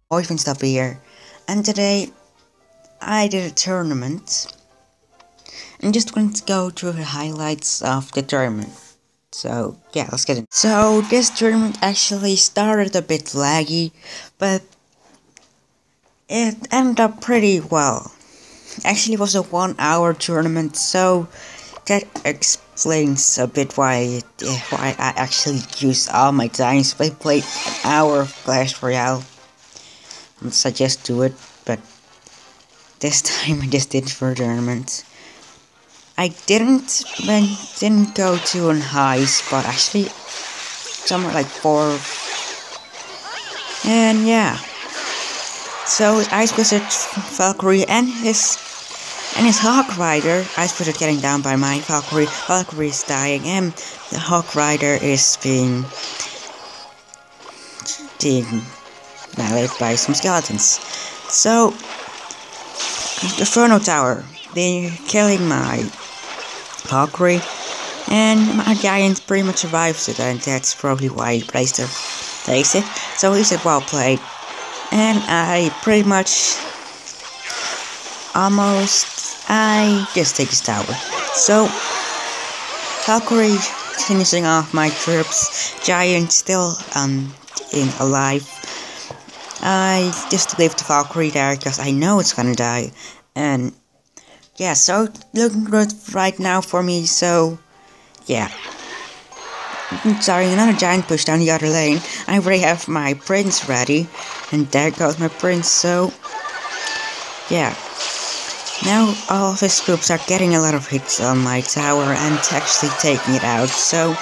Boyfriend Stop here, and today I did a tournament and just going to go through the highlights of the tournament. So yeah, let's get in. So this tournament actually started a bit laggy, but it ended up pretty well. Actually, it was a 1 hour tournament, so that explains a bit why I actually used all my time. I played an hour of Clash Royale. I suggest do it, but this time I just did it for tournaments. I didn't go to an high spot, actually somewhere like 4. And yeah. So Ice Wizard Valkyrie and his Hawk Rider, Ice Wizard getting down by my Valkyrie is dying, and the Hawk Rider is being annihilated by some skeletons. So the Inferno Tower, they're killing my Valkyrie, and my Giant pretty much survives it, and that's probably why he placed it. So he said, well played. And I pretty much I just take his tower. So Valkyrie finishing off my troops, Giant still alive. I just leave the Valkyrie there because I know it's gonna die. And yeah, so looking good right now for me, so yeah. Sorry, another giant push down the other lane. I already have my prince ready, and there goes my prince, so yeah. Now all of his troops are getting a lot of hits on my tower and actually taking it out, so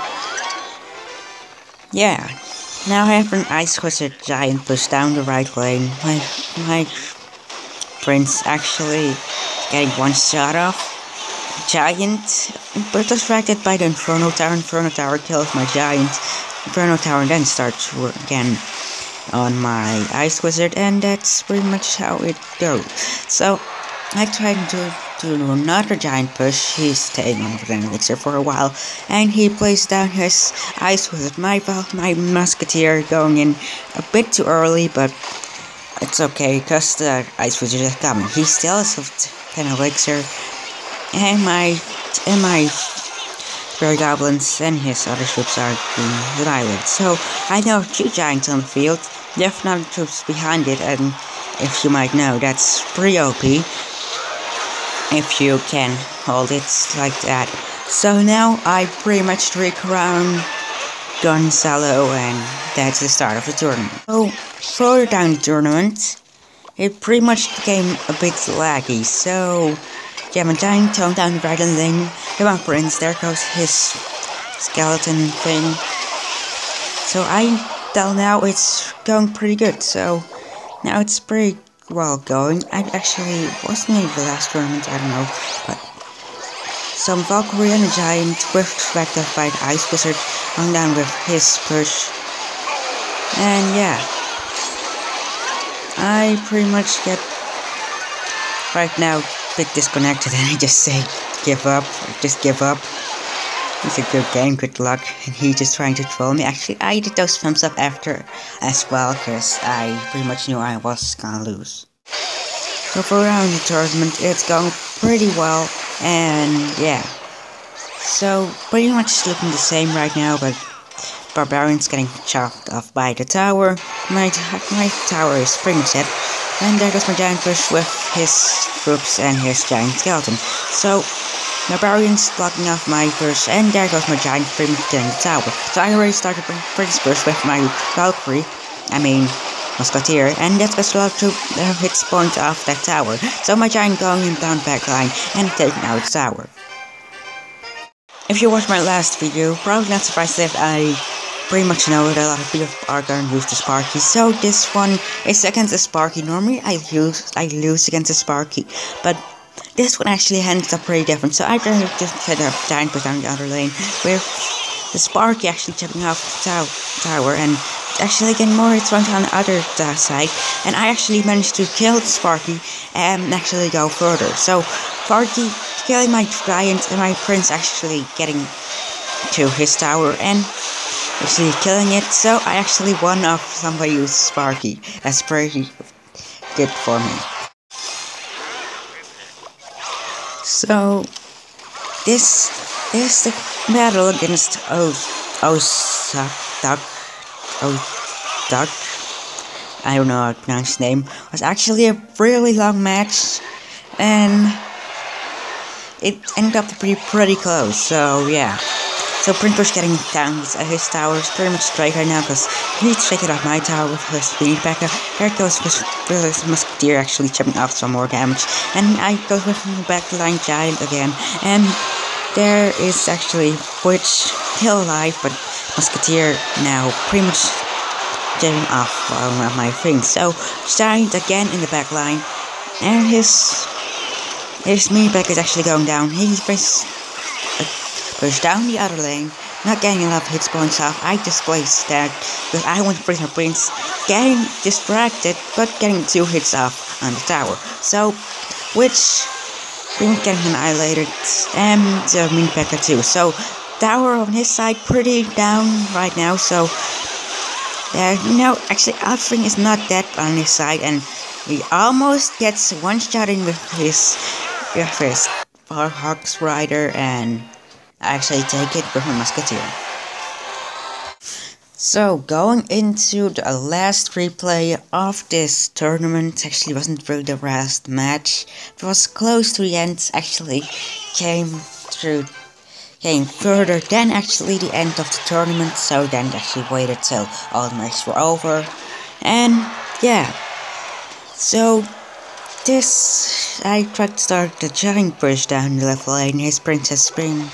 yeah. Now I have an Ice Wizard giant push down the right lane. My prince actually getting one shot off. Giant, but distracted by the Inferno Tower. Inferno Tower kills my Giant. Inferno Tower then starts again on my Ice Wizard, and that's pretty much how it goes. So I tried to do another giant push. He's staying on the elixir for a while, and he plays down his Ice Wizard. My Musketeer going in a bit too early, but it's okay because the Ice Wizard is coming. He still has 10 elixir. And my Fairy Goblins and his other troops are being annihilated. So I know 2 giants on the field. There are other troops behind it, and if you might know, that's pretty OP. If you can hold it like that. So now I pretty much recrown Gonzalo, and that's the start of the tournament. So further down the tournament, it pretty much became a bit laggy. So yeah, my giant toned down the right lane. Come on, Prince, there goes his skeleton thing. So till now it's going pretty good. So now it's pretty well going. I actually wasn't maybe the last tournament, I don't know, but some Valkyrie and a giant with distracted by the Ice Wizard going down with his push. And yeah, I pretty much get right now bit disconnected, and I just say give up, just give up. It's a good game, good luck, and he just trying to troll me. Actually, I did those thumbs up after as well, because I pretty much knew I was gonna lose. So for around the tournament, it's going pretty well, and yeah. So pretty much looking the same right now, but Barbarian's getting chopped off by the tower. My tower is pretty much dead. And there goes my giant push with his troops and his giant skeleton. So, Barbarian's blocking off my push, and there goes my giant pretty much getting the tower. So I already started pretty push with my Valkyrie, Musketeer, and that's got a lot to hits point off that tower. So my giant going in down back line and taking out the tower. If you watched my last video, probably not surprised if I pretty much know that a lot of people are going to use the Sparky. So this one is against the Sparky. Normally I lose against the Sparky, but this one actually ends up pretty different. So I just set up giant push down the other lane with the Sparky actually chipping off the tower and actually getting more hits on the other side. And I actually managed to kill the Sparky and actually go further. So Sparky killing my giant and my prince actually getting to his tower, and actually killing it. So I actually won off somebody who's Sparky. That's pretty good for me. So this is the battle against Duck. Duck. I don't know how to pronounce his name. It was actually a really long match, and it ended up to be pretty close. So yeah. So Printer's getting down with his tower. It's pretty much straight right now because he needs to take it off my tower with his speed backer. There goes his Musketeer actually chipping off some more damage. And I go with the backline Giant again. And there is actually Witch still alive, but Musketeer now pretty much getting off my thing. So Giant again in the backline. And his mini back is actually going down. He pushed down the other lane, not getting enough hit points off. I displaced that because I went Prisoner Prince, getting distracted but getting 2 hits off on the tower. So, which didn't get annihilated, and the mini P.E.K.K.A. too. So, tower on his side pretty down right now. So, actually, Alfring is not dead on his side, and he almost gets one shot in with his Hawk's Rider, and I actually take it with my Musketeer. So, going into the last replay of this tournament, actually wasn't really the last match. It was close to the end, actually came further than actually the end of the tournament, so then actually waited till all the matches were over. And yeah, so this, I tried to start the Giant push down the left lane, his Princess Spring.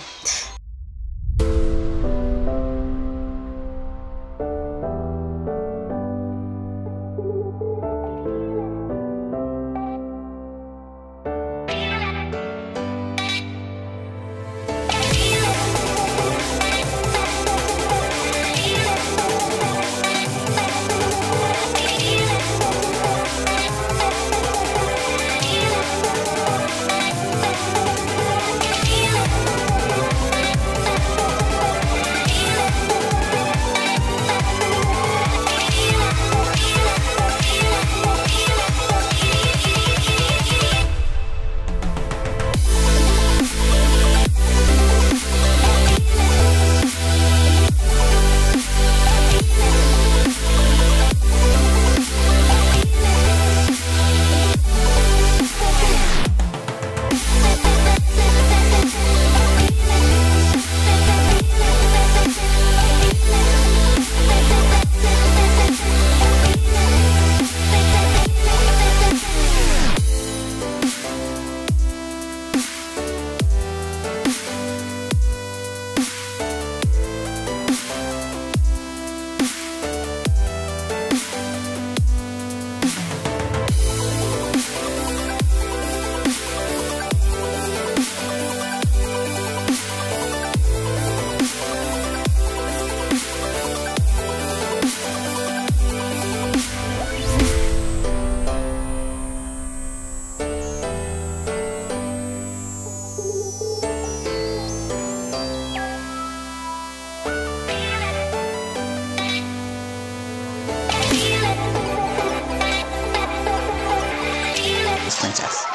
Princess.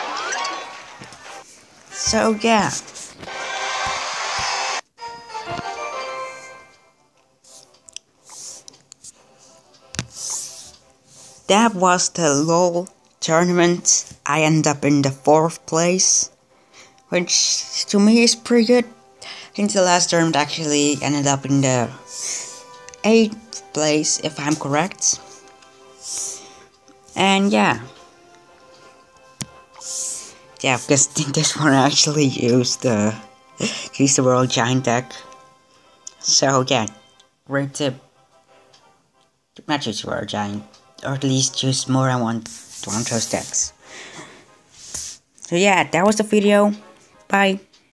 So yeah. That was the LOL tournament. I end up in the 4th place, which to me is pretty good. I think the last tournament actually ended up in the 8th place, if I'm correct. And yeah. Yeah, because this one actually used the World Giant deck. So yeah, great tip. Not use World Giant, or at least use more than one of those decks. So yeah, that was the video. Bye.